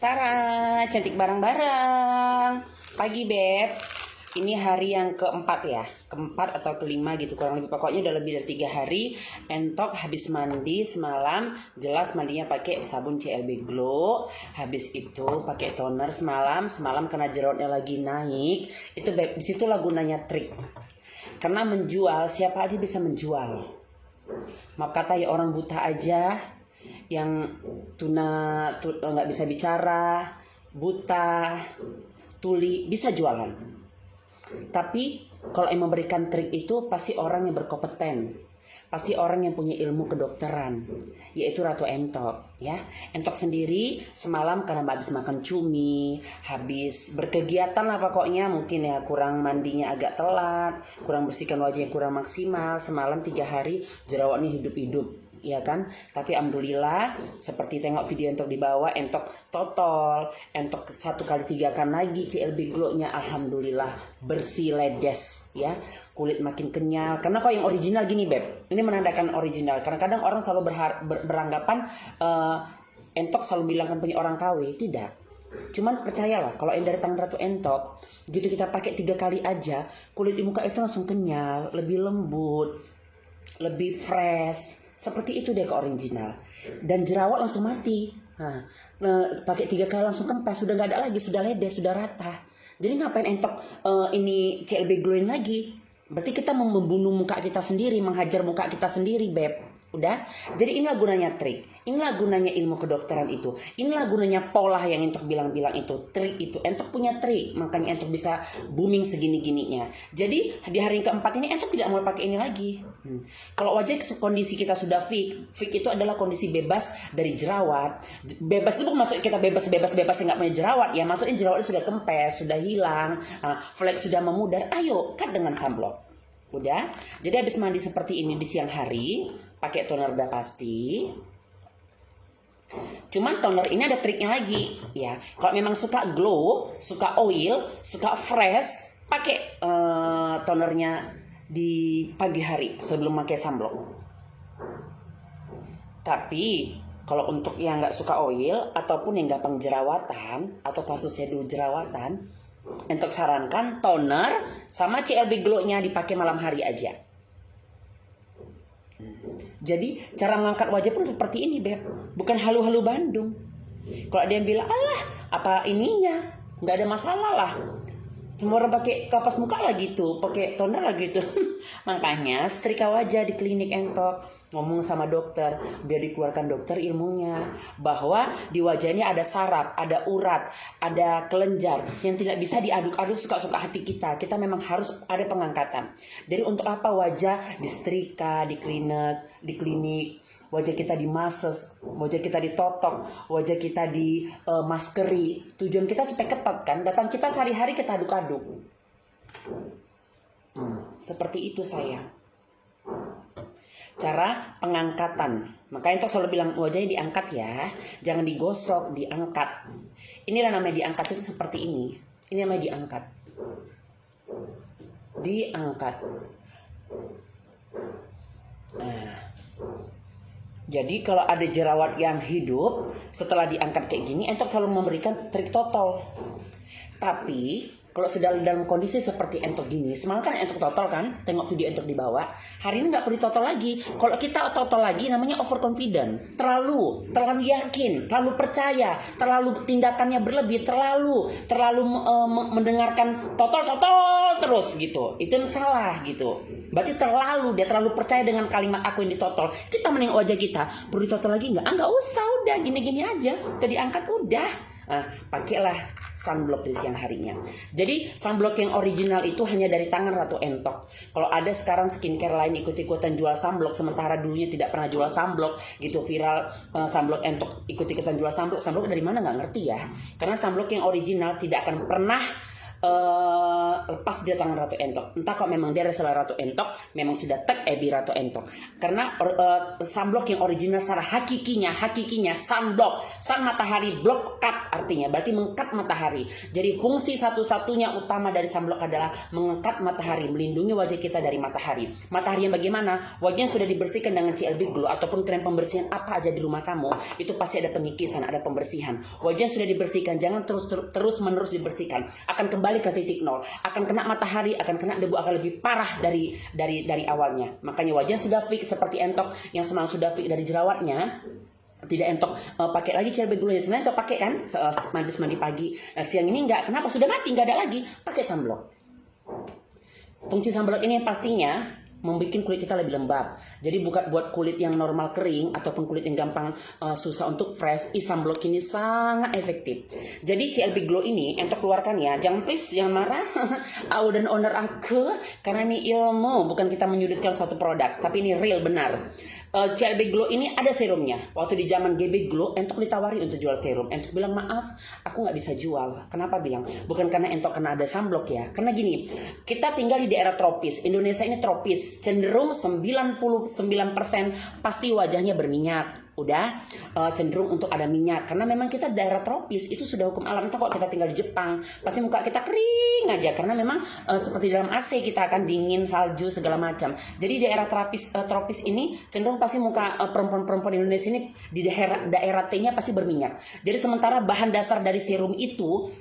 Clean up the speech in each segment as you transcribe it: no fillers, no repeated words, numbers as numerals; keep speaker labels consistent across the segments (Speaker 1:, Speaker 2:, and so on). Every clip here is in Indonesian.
Speaker 1: Tara, cantik bareng-bareng. Pagi, Beb. Ini hari yang keempat ya. Keempat atau kelima gitu. Kurang lebih pokoknya udah lebih dari 3 hari. Entok habis mandi semalam. Jelas mandinya pakai sabun CLB Glow. Habis itu pakai toner semalam. Semalam karena jerawatnya lagi naik. Itu Beb, disitulah gunanya trik. Karena menjual, siapa aja bisa menjual. Maaf kata ya orang buta aja. Yang nggak bisa bicara, buta, tuli, bisa jualan. Tapi kalau yang memberikan trik itu pasti orang yang berkompeten, pasti orang yang punya ilmu kedokteran, yaitu Ratu Entok ya. Entok sendiri semalam karena habis makan cumi, habis berkegiatan lah pokoknya, mungkin ya kurang mandinya agak telat, kurang bersihkan wajahnya kurang maksimal. Semalam 3 hari jerawatnya hidup-hidup ya kan. Tapi alhamdulillah seperti tengok video Entok di bawah, Entok totol, Entok 1 kali 3 kan lagi CLB Glow-nya alhamdulillah bersih ledes ya, kulit makin kenyal. Karena kalau yang original gini Beb, ini menandakan original. Karena kadang orang selalu beranggapan Entok selalu bilang kan punya orang KW, tidak. Cuman percayalah kalau yang dari tangan Ratu Entok gitu kita pakai 3 kali aja, kulit di muka itu langsung kenyal, lebih lembut, lebih fresh. Seperti itu deh ke original. Dan jerawat langsung mati. Pakai 3 kali langsung kempes, sudah nggak ada lagi, sudah ledes, sudah rata. Jadi ngapain Entok ini CLB Glowin lagi? Berarti kita membunuh muka kita sendiri, menghajar muka kita sendiri, Beb. Udah? Jadi inilah gunanya trik. Inilah gunanya ilmu kedokteran itu. Inilah gunanya pola yang Entok bilang-bilang itu. Trik itu. Entok punya trik. Makanya Entok bisa booming segini-gininya. Jadi di hari yang keempat ini Entok tidak mau pakai ini lagi. Kalau wajah kondisi kita sudah fit. Fit itu adalah kondisi bebas dari jerawat. Bebas itu bukan maksud kita bebas yang nggak punya jerawat ya. Maksudnya jerawatnya sudah kempes, sudah hilang, flek sudah memudar. Ayo, cut dengan sunblock. Udah? Jadi habis mandi seperti ini di siang hari, pakai toner udah pasti. Cuman toner ini ada triknya lagi ya. Kalau memang suka glow, suka oil, suka fresh, pakai tonernya di pagi hari sebelum pakai sunblock. Tapi kalau untuk yang nggak suka oil ataupun yang gampang jerawatan atau kasusnya dulu jerawatan, Entok sarankan toner sama CLB Glow-nya dipakai malam hari aja. Jadi cara mengangkat wajah pun seperti ini Beb, bukan halu-halu Bandung. Kalau ada yang bilang alah apa ininya, nggak ada masalah lah. Semua orang pakai kapas muka lah gitu, pakai toner lah gitu. Makanya setrika wajah di klinik Entok, ngomong sama dokter biar dikeluarkan dokter ilmunya bahwa di wajahnya ada saraf, ada urat, ada kelenjar yang tidak bisa diaduk-aduk suka-suka hati kita. Kita memang harus ada pengangkatan. Jadi untuk apa wajah disetrika, di klinik, wajah kita dimases, wajah kita ditotok, wajah kita di maskeri. Tujuan kita supaya ketat kan. Datang kita sehari-hari kita aduk-aduk. Seperti itu sayang. Cara pengangkatan. Makanya Entok selalu bilang wajahnya diangkat ya. Jangan digosok, diangkat. Inilah namanya diangkat itu seperti ini. Ini namanya diangkat. Diangkat. Nah. Jadi kalau ada jerawat yang hidup setelah diangkat kayak gini, Entok selalu memberikan trik totol. Tapi kalau sudah dalam kondisi seperti Entok gini, semalam kan Entok totol kan, tengok video Entok di bawah. Hari ini nggak perlu totol lagi. Kalau kita totol lagi namanya overconfident, terlalu yakin, terlalu percaya, terlalu tindakannya berlebih, terlalu mendengarkan totol terus gitu. Itu salah gitu. Berarti dia terlalu percaya dengan kalimat aku yang ditotol. Kita menengok wajah kita, perlu ditotol lagi nggak? Nggak usah, udah gini-gini aja, udah diangkat udah. Pakailah sunblock di siang harinya. Jadi sunblock yang original itu hanya dari tangan Ratu Entok. Kalau ada sekarang skincare lain ikut-ikutan jual sunblock, sementara dulunya tidak pernah jual sunblock gitu, viral sunblock Entok ikut-ikutan jual sunblock. Sunblock dari mana nggak ngerti ya. Karena sunblock yang original tidak akan pernah lepas dia tangan Ratu Entok. Entah kalau memang dia adalah Ratu Entok, memang sudah tag Abby Ratu Entok. Karena sunblock yang original secara hakikinya sunblock, sun matahari block cut artinya berarti mengkat matahari. Jadi fungsi satu-satunya utama dari sunblock adalah mengkat matahari, melindungi wajah kita dari matahari. Matahari yang bagaimana? Wajah yang sudah dibersihkan dengan CLB Glow ataupun krem pembersihan apa aja di rumah kamu, itu pasti ada pengikisan, ada pembersihan. Wajah yang sudah dibersihkan jangan terus menerus dibersihkan, akan kembali ke titik nol, akan kena matahari, akan kena debu, akan lebih parah dari awalnya. Makanya wajah sudah fix seperti Entok yang semalam sudah fix dari jerawatnya, tidak Entok pakai lagi CLB Glow. Sebenarnya Entok pakai kan mandi pagi, siang ini enggak. Kenapa? Sudah mati, enggak ada lagi. Pakai sunblock. Fungsi sunblock ini pastinya membuat kulit kita lebih lembab. Jadi bukan buat kulit yang normal kering ataupun kulit yang gampang susah untuk fresh, sunblock ini sangat efektif. Jadi CLB Glow ini Entok keluarkan ya. Jangan please, jangan marah. Aku dan owner aku, karena ini ilmu, bukan kita menyudutkan suatu produk, tapi ini real benar. CLB Glow ini ada serumnya. Waktu di zaman GB Glow, Entok ditawari untuk jual serum. Entok bilang, maaf, aku nggak bisa jual. Kenapa bilang? Bukan karena Entok kena ada sunblock ya. Karena gini, kita tinggal di daerah tropis. Indonesia ini tropis. Cenderung 99% pasti wajahnya berminyak. Udah cenderung untuk ada minyak. Karena memang kita daerah tropis, itu sudah hukum alam. Entah kok kita tinggal di Jepang, pasti muka kita kering aja. Karena memang seperti dalam AC kita akan dingin, salju, segala macam. Jadi daerah tropis ini cenderung pasti muka perempuan-perempuan Indonesia ini di daerah T-nya pasti berminyak. Jadi sementara bahan dasar dari serum itu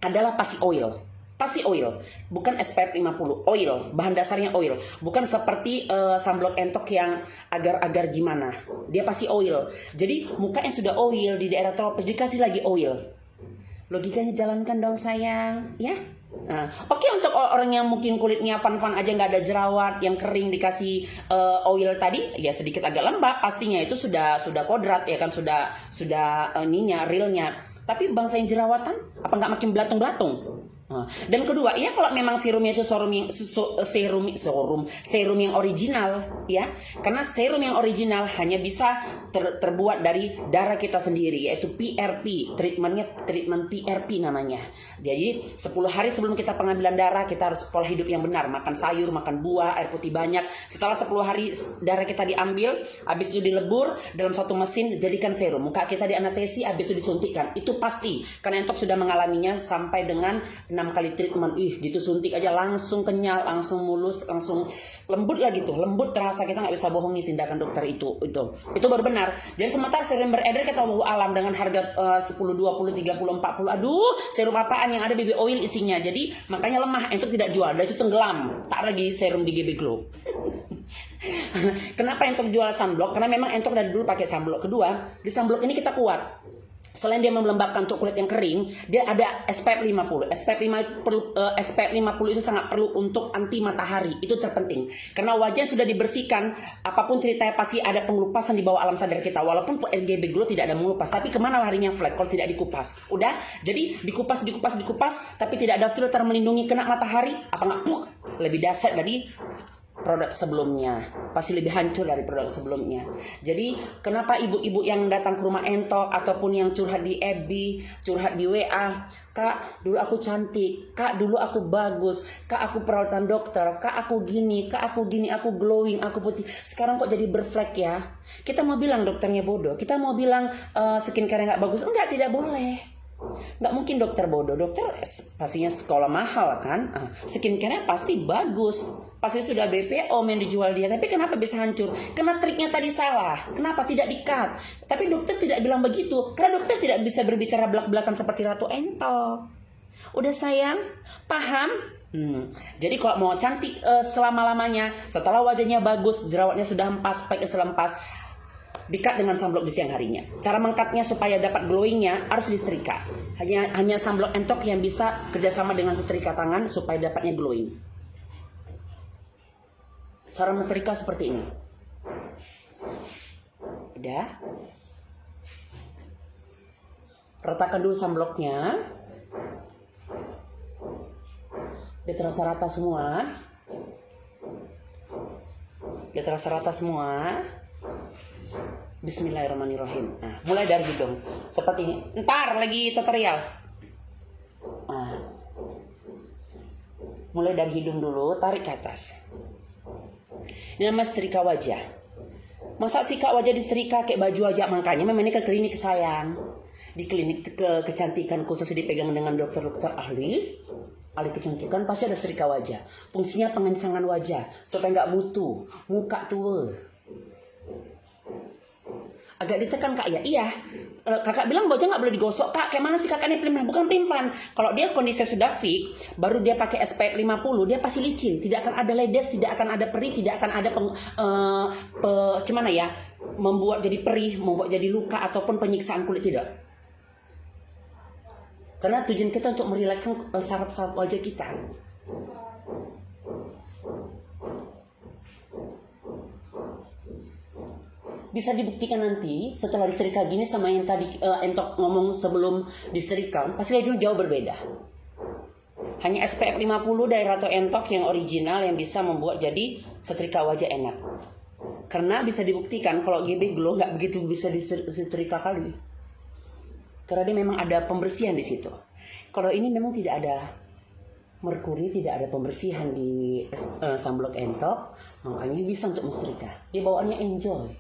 Speaker 1: adalah pasti oil. Pasti oil, bukan SPF 50, oil, bahan dasarnya oil. Bukan seperti sunblock Entok yang agar-agar gimana. Dia pasti oil. Jadi muka yang sudah oil di daerah tropis dikasih lagi oil. Logikanya jalankan dong sayang, ya. Nah, oke, untuk orang yang mungkin kulitnya fun-fun aja, nggak ada jerawat, yang kering dikasih oil tadi, ya sedikit agak lembab, pastinya itu sudah kodrat ya kan, sudah realnya. Tapi bangsa yang jerawatan, apa nggak makin belatung-belatung? Dan kedua, ya kalau memang serumnya itu serum yang original ya, karena serum yang original hanya bisa terbuat dari darah kita sendiri, yaitu PRP, treatment PRP namanya. Jadi 10 hari sebelum kita pengambilan darah, kita harus pola hidup yang benar, makan sayur, makan buah, air putih banyak. Setelah 10 hari darah kita diambil, habis itu dilebur dalam satu mesin, jadikan serum. Muka kita dianestesi, habis itu disuntikkan. Itu pasti, karena Entok sudah mengalaminya sampai dengan 6 kali treatment. Gitu suntik aja langsung kenyal, langsung mulus, langsung lembut lah gitu. Lembut terasa, kita nggak bisa bohongi tindakan dokter itu baru benar. Jadi sementara serum beredar kita mau alam dengan harga 10, 20, 30, 40. Aduh, serum apaan yang ada baby oil isinya. Jadi makanya lemah, Entok tidak jual. Dan itu tenggelam. Tak lagi serum di GB Glow. Kenapa Entok jual sunblock? Karena memang Entok dari dulu pakai sunblock. Kedua, di sunblock ini kita kuat. Selain dia melembabkan untuk kulit yang kering, dia ada SPF 50. SPF 50 itu sangat perlu untuk anti matahari. Itu terpenting. Karena wajah sudah dibersihkan, apapun ceritanya pasti ada pengelupasan di bawah alam sadar kita. Walaupun RGB Glow tidak ada mengelupas, tapi kemana larinya flek kalau tidak dikupas? Udah, jadi dikupas, tapi tidak ada filter melindungi kena matahari. Apa nggak? Lebih dahsyat dari produk sebelumnya, pasti lebih hancur dari produk sebelumnya. Jadi kenapa ibu-ibu yang datang ke rumah Entok ataupun yang curhat di FB, curhat di WA, Kak dulu aku cantik, Kak dulu aku bagus, Kak aku perawatan dokter, Kak aku gini, aku glowing, aku putih, sekarang kok jadi berflek ya? Kita mau bilang dokternya bodoh, kita mau bilang skincare nggak bagus? Enggak, tidak boleh. Nggak mungkin dokter bodoh. Dokter pastinya sekolah mahal kan, skincare-nya pasti bagus, pasti sudah BPO yang dijual dia. Tapi kenapa bisa hancur? Karena triknya tadi salah. Kenapa tidak di-cut? Tapi dokter tidak bilang begitu, karena dokter tidak bisa berbicara belak-belakan seperti Ratu Entok. Udah sayang, paham? Jadi kalau mau cantik selama-lamanya, setelah wajahnya bagus, jerawatnya sudah hempas, spike selempas, di-cut dengan sunblock di siang harinya. Cara mengcutnya supaya dapat glowingnya harus disetrika. Hanya sunblock Entok yang bisa kerjasama dengan setrika tangan supaya dapatnya glowing. Cara mensetrika seperti ini. Udah. Ratakan dulu sunblocknya. Dia terasa rata semua. Bismillahirrahmanirrahim. Nah, mulai dari hidung seperti ini. Ntar lagi tutorial. Nah, Mulai dari hidung dulu, tarik ke atas. Ini nama setrika wajah. Masa sikat wajah disetrika kayak baju aja, makanya memang ini ke klinik sayang. Di klinik kecantikan khusus dipegang dengan dokter-dokter ahli kecantikan pasti ada setrika wajah. Fungsinya pengencangan wajah supaya nggak mutu, muka tua. Agak ditekan kak ya, iya. Kakak bilang wajah nggak boleh digosok kak. Kayak mana sih kakak ini pelimpan? Bukan pelimpan. Kalau dia kondisi sudah fix, baru dia pakai SPF 50, dia pasti licin. Tidak akan ada ledes, tidak akan ada perih, tidak akan ada gimana ya, membuat jadi perih, membuat jadi luka ataupun penyiksaan kulit, tidak. Karena tujuan kita untuk merilekskan saraf-saraf wajah kita. Bisa dibuktikan nanti setelah disetrika gini sama yang tadi Entok ngomong sebelum disetrika, pasti wajahnya jauh berbeda. Hanya SPF 50 dari Ratu Entok yang original yang bisa membuat jadi setrika wajah enak. Karena bisa dibuktikan kalau GB Glow nggak begitu bisa disetrika kali. Karena dia memang ada pembersihan di situ. Kalau ini memang tidak ada merkuri, tidak ada pembersihan di sunblock Entok, makanya bisa untuk mensetrika. Dia bawaannya enjoy.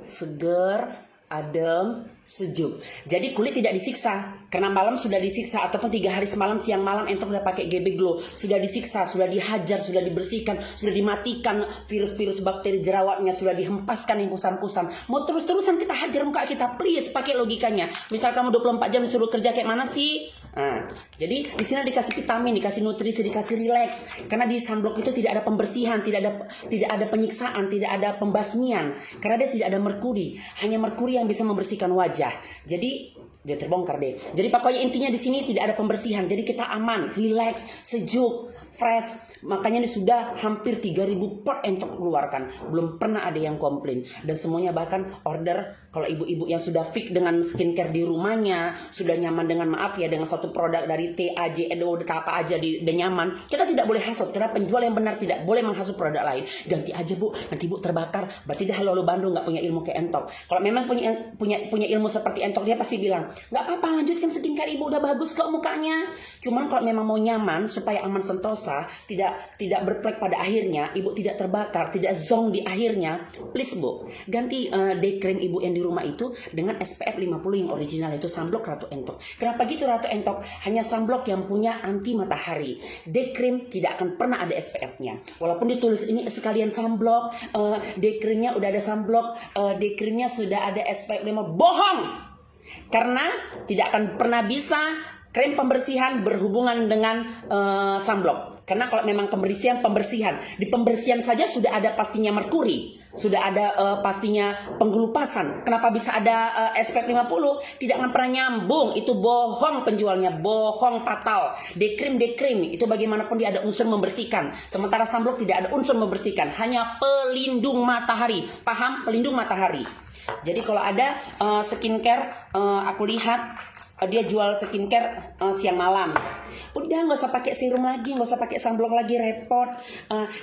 Speaker 1: Seger, adem, sejuk. Jadi kulit tidak disiksa. Karena malam sudah disiksa ataupun 3 hari semalam siang malam Entok udah pakai GB Glow, sudah disiksa, sudah dihajar, sudah dibersihkan, sudah dimatikan virus-virus bakteri jerawatnya, sudah dihempaskan yang kusam-kusam. Mau terus-terusan kita hajar muka kita, please pakai logikanya. Misal kamu 24 jam disuruh kerja kayak mana sih? Nah, jadi di sini dikasih vitamin, dikasih nutrisi, dikasih relax. Karena di sunblock itu tidak ada pembersihan, tidak ada penyiksaan, tidak ada pembasmian. Karena dia tidak ada merkuri, hanya merkuri yang bisa membersihkan wajah. Jadi dia terbongkar deh. Jadi pokoknya intinya di sini tidak ada pembersihan. Jadi kita aman, relax, sejuk, fresh. Makanya ini sudah hampir 3.000 pot Entok keluarkan. Belum pernah ada yang komplain. Dan semuanya bahkan order kalau ibu-ibu yang sudah fix dengan skincare di rumahnya, sudah nyaman dengan dengan satu produk dari TAJ, Edo, apa aja udah nyaman. Kita tidak boleh hasut. Karena penjual yang benar tidak boleh menghasut produk lain. Ganti aja bu, nanti bu terbakar. Berarti dia halo Bandung nggak punya ilmu kayak Entok. Kalau memang punya ilmu seperti Entok, dia pasti bilang nggak apa-apa, lanjutkan skincare ibu, udah bagus kok mukanya. Cuman kalau memang mau nyaman supaya aman sentosa, tidak berflek pada akhirnya, ibu tidak terbakar, tidak zong di akhirnya, please bu, ganti day cream ibu yang di rumah itu dengan SPF 50 yang original, itu sunblock Ratu Entok. Kenapa gitu Ratu Entok? Hanya sunblock yang punya anti matahari. Day cream tidak akan pernah ada SPF-nya. Walaupun ditulis ini sekalian sunblock, day creamnya udah ada sunblock, day creamnya sudah ada SPF 5, bohong! Karena tidak akan pernah bisa krim pembersihan berhubungan dengan sunblock. Karena kalau memang pembersihan, di pembersihan saja sudah ada pastinya merkuri, sudah ada pastinya penggelupasan. Kenapa bisa ada SPF 50? Tidak akan pernah nyambung. Itu bohong penjualnya, bohong fatal. Day cream itu bagaimanapun dia ada unsur membersihkan. Sementara sunblock tidak ada unsur membersihkan, hanya pelindung matahari. Paham? Pelindung matahari. Jadi kalau ada skincare, aku lihat dia jual skincare siang malam. Udah nggak usah pakai serum lagi, nggak usah pakai sunblock lagi, repot.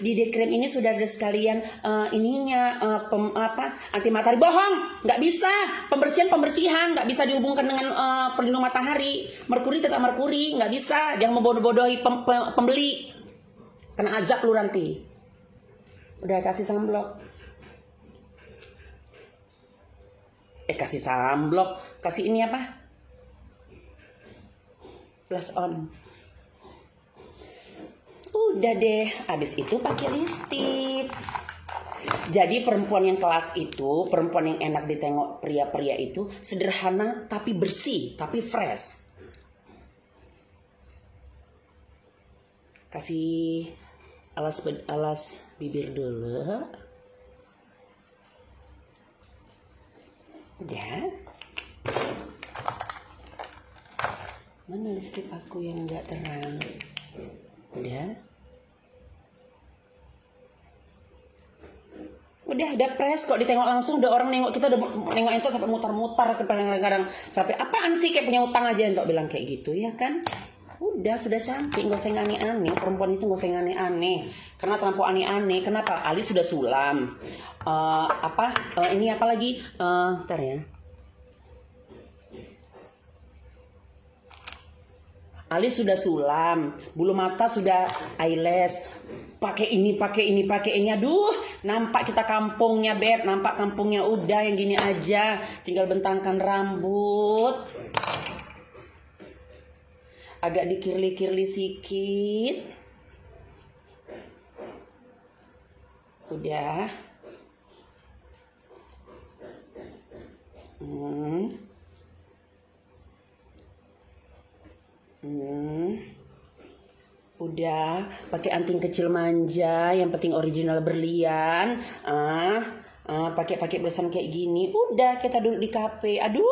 Speaker 1: Di day cream ini sudah ada sekalian anti matahari. Bohong, nggak bisa. Pembersihan nggak bisa dihubungkan dengan pelindung matahari. Merkuri tetap merkuri, nggak bisa. Jangan membodoh-bodohi pembeli. Kena azab lu nanti. Udah kasih sunblock. Kasih sunblock, kasih ini apa? Plus on. Udah deh, abis itu pakai lipstick. Jadi perempuan yang kelas itu, perempuan yang enak ditengok pria-pria itu sederhana tapi bersih, tapi fresh. Kasih alas bibir dulu. Udah. Mana lipstick aku yang nggak terang? Udah press kok, ditengok langsung udah orang nengok kita, udah nengok itu sampai mutar-mutar, kadang-kadang sampai apaan sih kayak punya utang aja Entok bilang kayak gitu ya kan. Udah. Udah sudah cantik, nggak usah yang aneh-aneh. Perempuan itu nggak usah yang aneh-aneh. Karena terlampau aneh-aneh. Kenapa? Ali sudah sulam. Ini apa lagi? Ntar ya. Ali sudah sulam, bulu mata sudah eyelash, pakai ini, pakai ini, pakai ini. Aduh, nampak kita kampungnya, Beb. Nampak kampungnya udah yang gini aja. Tinggal bentangkan rambut. Agak dikirli-kirli sedikit. Udah. Udah, pakai anting kecil manja, yang penting original berlian. Pakai besan kayak gini. Udah, kita duduk di kafe. Aduh,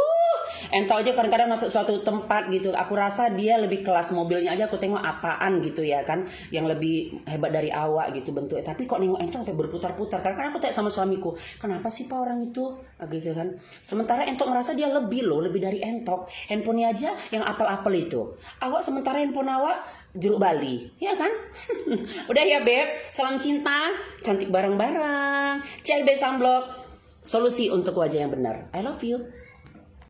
Speaker 1: entah aja kadang-kadang masuk suatu tempat gitu. Aku rasa dia lebih kelas, mobilnya aja aku tengok apaan gitu ya kan, yang lebih hebat dari awak gitu bentuknya. Tapi kok nengok Entok sampai berputar-putar. Kadang-kadang aku tanya sama suamiku, kenapa sih Pak orang itu? Gitu kan. Sementara Entok merasa dia lebih dari Entok. Handphonenya aja yang apel-apel itu. Awak sementara handphone awak jeruk Bali, ya kan? Udah ya Beb, salam cinta, cantik bareng-bareng. CLB Sunblock, solusi untuk wajah yang benar. I love you.